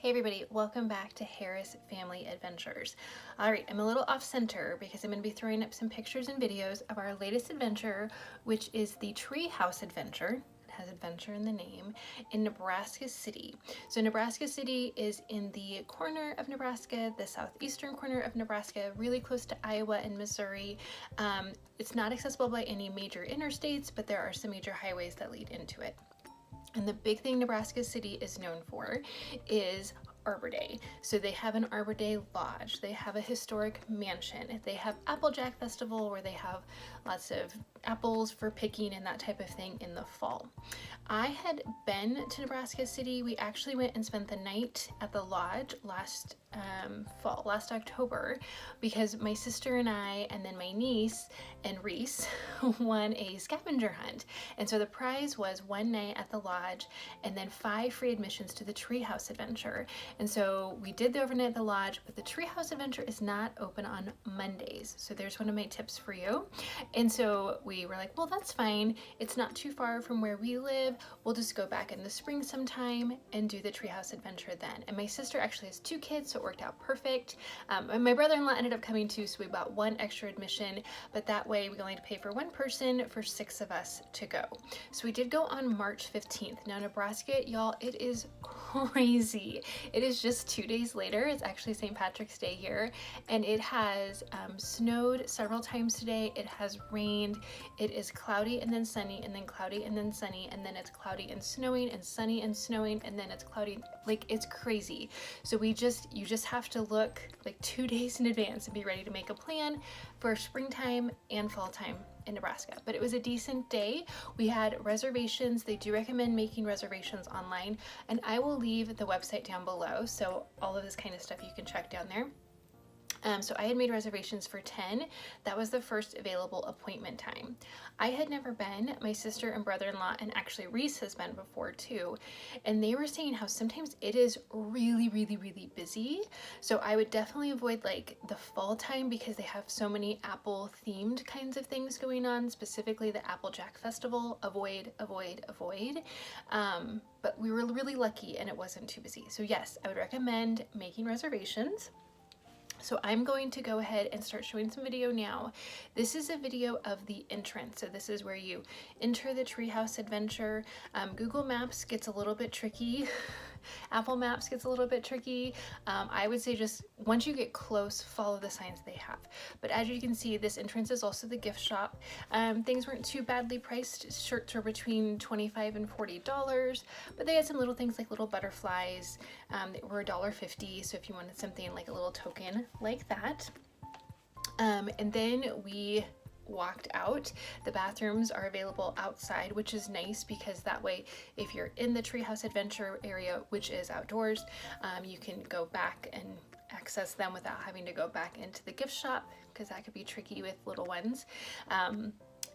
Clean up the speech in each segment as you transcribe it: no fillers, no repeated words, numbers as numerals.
Hey everybody, welcome back to Harris Family Adventures. Alright, I'm a little off center because I'm going to be throwing up some pictures and videos of our latest adventure, which is the Treehouse Adventure. It has adventure in the name, in Nebraska City. So Nebraska City is in the corner of Nebraska, the southeastern corner of Nebraska, really close to Iowa and Missouri. It's not accessible by any major interstates, but there are some major highways that lead into it. And the big thing Nebraska City is known for is Arbor Day. So they have an Arbor Day lodge, they have a historic mansion, they have Applejack Festival where they have lots of apples for picking and that type of thing in the fall. I had been to Nebraska City. We actually went and spent the night at the lodge last October, because my sister and I and then my niece and Reese won a scavenger hunt. And so the prize was one night at the lodge and then 5 free admissions to the Treehouse Adventure. And so we did the overnight at the lodge, but the Treehouse Adventure is not open on Mondays. So there's one of my tips for you. And so we were like, well, that's fine. It's not too far from where we live. We'll just go back in the spring sometime and do the Treehouse Adventure then. And my sister actually has 2 kids, so it worked out perfect. And my brother-in-law ended up coming too, so we bought 1 extra admission, but that way we only had to pay for 1 person for 6 of us to go. So we did go on March 15th. Now Nebraska, y'all, it is crazy. It is just 2 days later. It's actually St. Patrick's Day here, and it has snowed several times today. It has rained. It is cloudy and then sunny and then cloudy and then sunny, and then it's cloudy and snowing and sunny and snowing, and then it's cloudy. Like, it's crazy. So you just have to look like 2 days in advance and be ready to make a plan for springtime and fall time in Nebraska. But it was a decent day. We had reservations. They do recommend making reservations online, and I will leave the website down below, so all of this kind of stuff you can check down there. So I had made reservations for 10. That was the first available appointment time. I had never been. My sister and brother-in-law, and actually Reese has been before too, and they were saying how sometimes it is really, really, really busy. So I would definitely avoid like the fall time because they have so many apple themed kinds of things going on, specifically the Applejack Festival. Avoid, avoid, avoid. But we were really lucky and it wasn't too busy. So yes, I would recommend making reservations. So I'm going to go ahead and start showing some video now. This is a video of the entrance. So this is where you enter the Treehouse Adventure. Google Maps gets a little bit tricky. Apple Maps gets a little bit tricky. I would say just once you get close, follow the signs they have. But as you can see, this entrance is also the gift shop. Things weren't too badly priced. Shirts were between $25 and $40, but they had some little things like little butterflies that were $1.50. So if you wanted something like a little token like that. And then we walked out. The bathrooms are available outside, which is nice because that way if you're in the Treehouse Adventure area, which is outdoors, you can go back and access them without having to go back into the gift shop, because that could be tricky with little ones.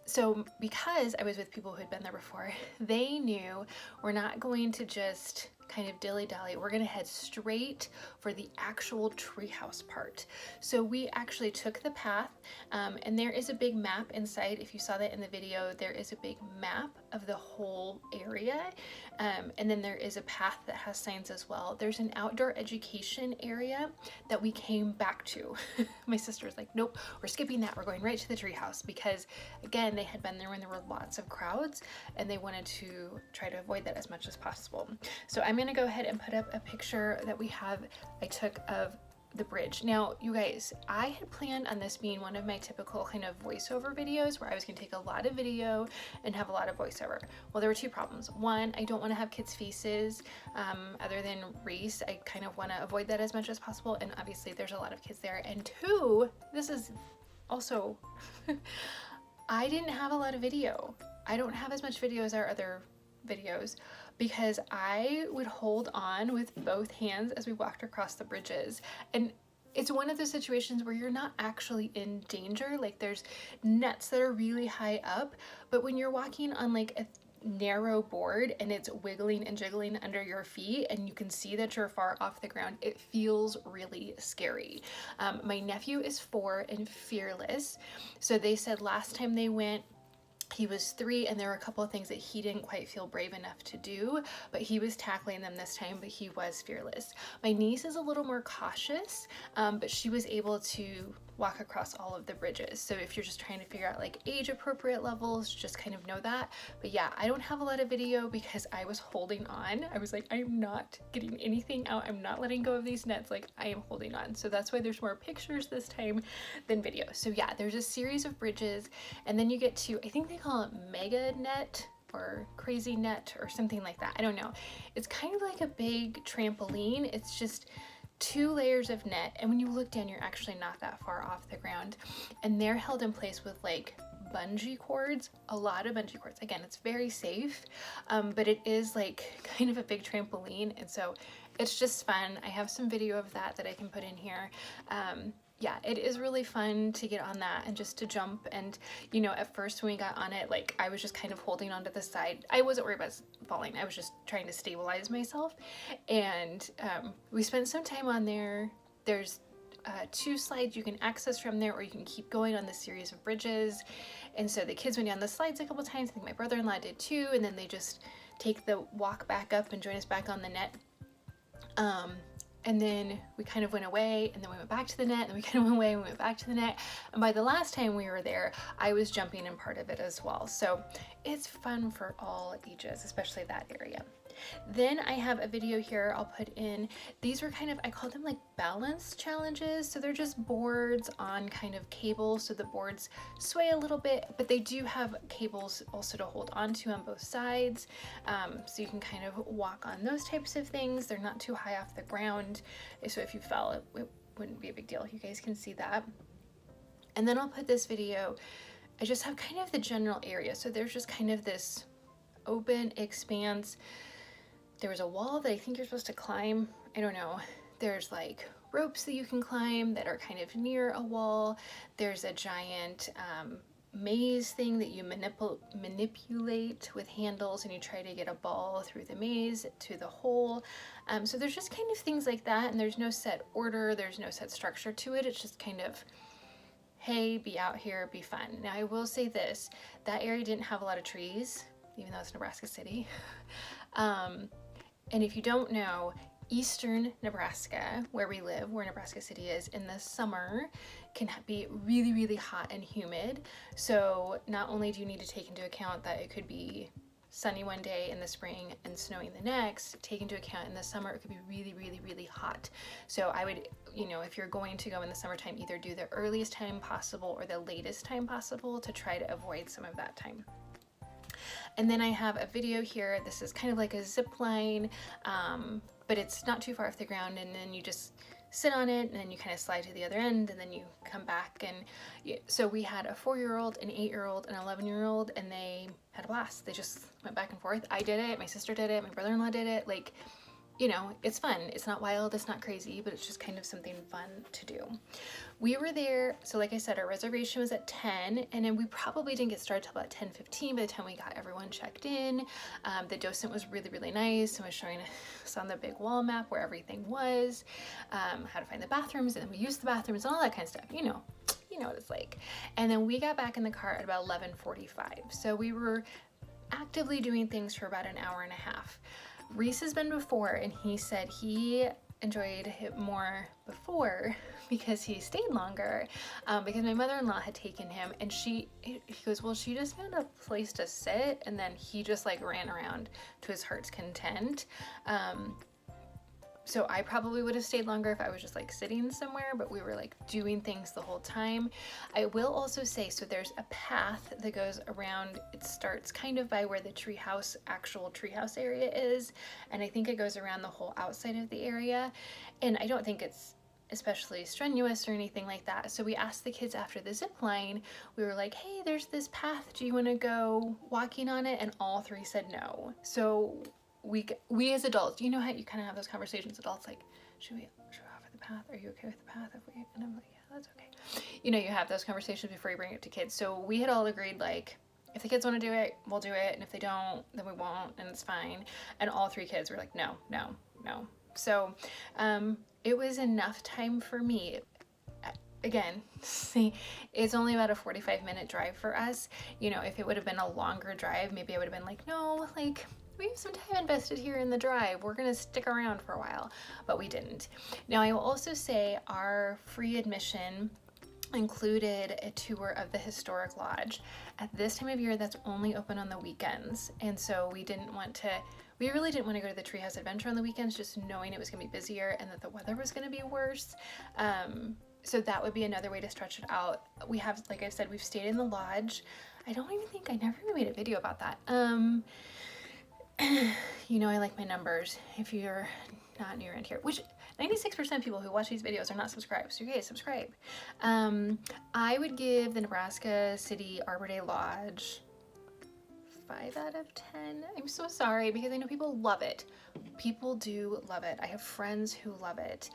So because I was with people who had been there before, they knew we're not going to just kind of dilly-dally. We're gonna head straight for the actual treehouse part. So we actually took the path, and there is a big map inside. If you saw that in the video, there is a big map of the whole area, and then there is a path that has signs as well. There's an outdoor education area that we came back to. My sister was like, nope, we're skipping that. We're going right to the treehouse, because again, they had been there when there were lots of crowds and they wanted to try to avoid that as much as possible. So I'm gonna go ahead and put up a picture that I took of the bridge. Now, you guys, I had planned on this being one of my typical kind of voiceover videos where I was gonna take a lot of video and have a lot of voiceover. Well, there were 2 problems. One, I don't wanna have kids' faces other than Reese. I kind of wanna avoid that as much as possible. And obviously there's a lot of kids there. And 2, this is also, I didn't have a lot of video. I don't have as much video as our other videos, because I would hold on with both hands as we walked across the bridges. And it's one of those situations where you're not actually in danger. Like, there's nets that are really high up, but when you're walking on like a narrow board and it's wiggling and jiggling under your feet and you can see that you're far off the ground, it feels really scary. My nephew is 4 and fearless. So they said last time they went, He was 3, and there were a couple of things that he didn't quite feel brave enough to do, but he was tackling them this time, but he was fearless. My niece is a little more cautious, but she was able to walk across all of the bridges. So if you're just trying to figure out like age appropriate levels, just kind of know that. But yeah, I don't have a lot of video because I was holding on. I was like, I'm not getting anything out. I'm not letting go of these nets. Like, I am holding on. So that's why there's more pictures this time than video. So yeah, there's a series of bridges, and then you get to, I think they call it mega net or crazy net or something like that. I don't know. It's kind of like a big trampoline. It's just 2 layers of net, and when you look down, you're actually not that far off the ground, and they're held in place with like bungee cords, a lot of bungee cords. Again, it's very safe, but it is like kind of a big trampoline, and so it's just fun. I have some video of that I can put in here. Yeah, it is really fun to get on that and just to jump. And you know, at first when we got on it, like I was just kind of holding onto the side. I wasn't worried about falling. I was just trying to stabilize myself. And we spent some time on there. There's 2 slides you can access from there, or you can keep going on the series of bridges. And so the kids went down the slides a couple times. I think my brother-in-law did too. And then they just take the walk back up and join us back on the net. And then we kind of went away, and then we went back to the net, and then we kind of went away and we went back to the net. And by the last time we were there, I was jumping in part of it as well. So it's fun for all ages, especially that area. Then I have a video here I'll put in. These were kind of, I call them like balance challenges. So they're just boards on kind of cables. So the boards sway a little bit, but they do have cables also to hold onto on both sides. So you can kind of walk on those types of things. They're not too high off the ground. So if you fell, it wouldn't be a big deal. You guys can see that. And then I'll put this video. I just have kind of the general area. So there's just kind of this open expanse. There was a wall that I think you're supposed to climb. I don't know. There's like ropes that you can climb that are kind of near a wall. There's a giant maze thing that you manipulate with handles, and you try to get a ball through the maze to the hole. So there's just kind of things like that, and there's no set order. There's no set structure to it. It's just kind of, hey, be out here, be fun. Now I will say this, that area didn't have a lot of trees, even though it's Nebraska City. And if you don't know, eastern Nebraska, where we live, where Nebraska City is, in the summer can be really, really hot and humid. So not only do you need to take into account that it could be sunny one day in the spring and snowing the next, take into account in the summer it could be really, really, really hot. So I would, you know, if you're going to go in the summertime, either do the earliest time possible or the latest time possible to try to avoid some of that time. And then I have a video here. This is kind of like a zip line, but it's not too far off the ground, and then you just sit on it, and then you kind of slide to the other end, and then you come back. And so we had a 4-year-old, an 8-year-old, an 11-year-old, and they had a blast. They just went back and forth. I did it, my sister did it, my brother-in-law did it. Like, you know, it's fun. It's not wild, it's not crazy, but it's just kind of something fun to do. We were there, so like I said, our reservation was at 10, and then we probably didn't get started till about 10:15 by the time we got everyone checked in. The docent was really, really nice and was showing us on the big wall map where everything was, how to find the bathrooms, and then we used the bathrooms and all that kind of stuff. You know what it's like. And then we got back in the car at about 11:45. So we were actively doing things for about an hour and a half. Reese has been before, and he said he enjoyed it more before because he stayed longer, because my mother-in-law had taken him, and he goes, well, she just found a place to sit, and then he just like ran around to his heart's content. So I probably would have stayed longer if I was just like sitting somewhere, but we were like doing things the whole time. I will also say, so there's a path that goes around. It starts kind of by where the actual treehouse area is, and I think it goes around the whole outside of the area. And I don't think it's especially strenuous or anything like that. So we asked the kids after the zip line, we were like, hey, there's this path. Do you want to go walking on it? And all 3 said no. So we as adults, you know how you kind of have those conversations, adults like, should we offer the path? Are you okay with the path? And I'm like, yeah, that's okay. You know, you have those conversations before you bring it to kids. So we had all agreed, like, if the kids want to do it, we'll do it. And if they don't, then we won't, and it's fine. And all 3 kids were like, no, no, no. So it was enough time for me. again, see, it's only about a 45-minute drive for us. You know, if it would have been a longer drive, maybe I would have been like, no, like, we have some time invested here in the drive. We're gonna stick around for a while, but we didn't. Now, I will also say our free admission included a tour of the historic lodge. At this time of year, that's only open on the weekends, and so we really didn't want to go to the Treehouse Adventure on the weekends, just knowing it was going to be busier and that the weather was going to be worse. So that would be another way to stretch it out. We have, like I said, we've stayed in the lodge. I don't even think I never even made a video about that. You know, I like my numbers. If you're not near in here, which 96% of people who watch these videos are not subscribed, so you guys subscribe. I would give the Nebraska City Arbor Day Lodge 5 out of 10. I'm so sorry because I know people love it. People do love it. I have friends who love it.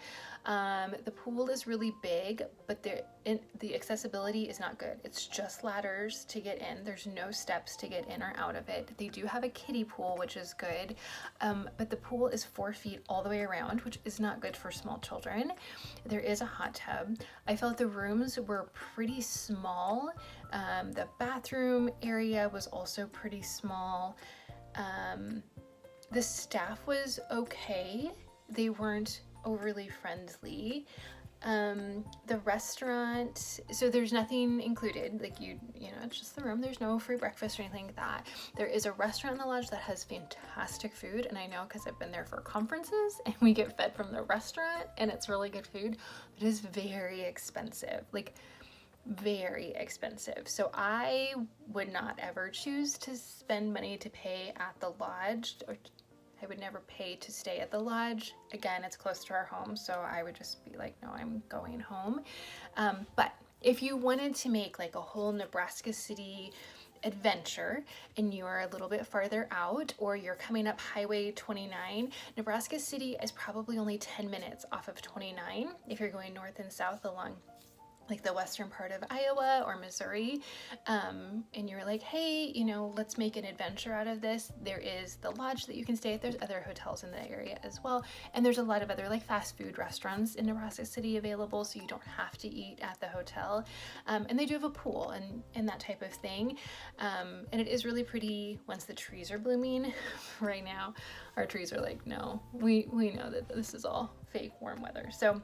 The pool is really big, but the accessibility is not good. It's just ladders to get in. There's no steps to get in or out of it. They do have a kiddie pool, which is good, but the pool is 4 feet all the way around, which is not good for small children. There is a hot tub. I felt the rooms were pretty small. The bathroom area was also pretty small. The staff was okay. They weren't overly friendly. The restaurant, so there's nothing included, like you know, it's just the room. There's no free breakfast or anything like that. There is a restaurant in the lodge that has fantastic food, and I know because I've been there for conferences and we get fed from the restaurant and it's really good food. It is very expensive, like very expensive. So I would not ever choose to spend money to pay at the lodge, or I would never pay to stay at the lodge. Again, it's close to our home, so I would just be like, no, I'm going home. But if you wanted to make like a whole Nebraska City adventure and you're a little bit farther out, or you're coming up Highway 29, Nebraska City is probably only 10 minutes off of 29 if you're going north and south along like the western part of Iowa or Missouri, and you're like, hey, you know, let's make an adventure out of this. There is the lodge that you can stay at. There's other hotels in the area as well, and there's a lot of other like fast food restaurants in Nebraska City available, so you don't have to eat at the hotel. And they do have a pool and that type of thing, and it is really pretty once the trees are blooming. Right now our trees are like, no, we know that this is all fake warm weather. So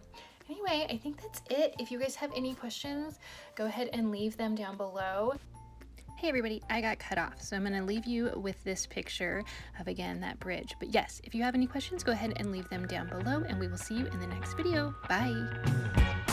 anyway, I think that's it. If you guys have any questions, go ahead and leave them down below. Hey everybody, I got cut off, so I'm going to leave you with this picture of, again, that bridge. But yes, if you have any questions, go ahead and leave them down below, and we will see you in the next video. Bye!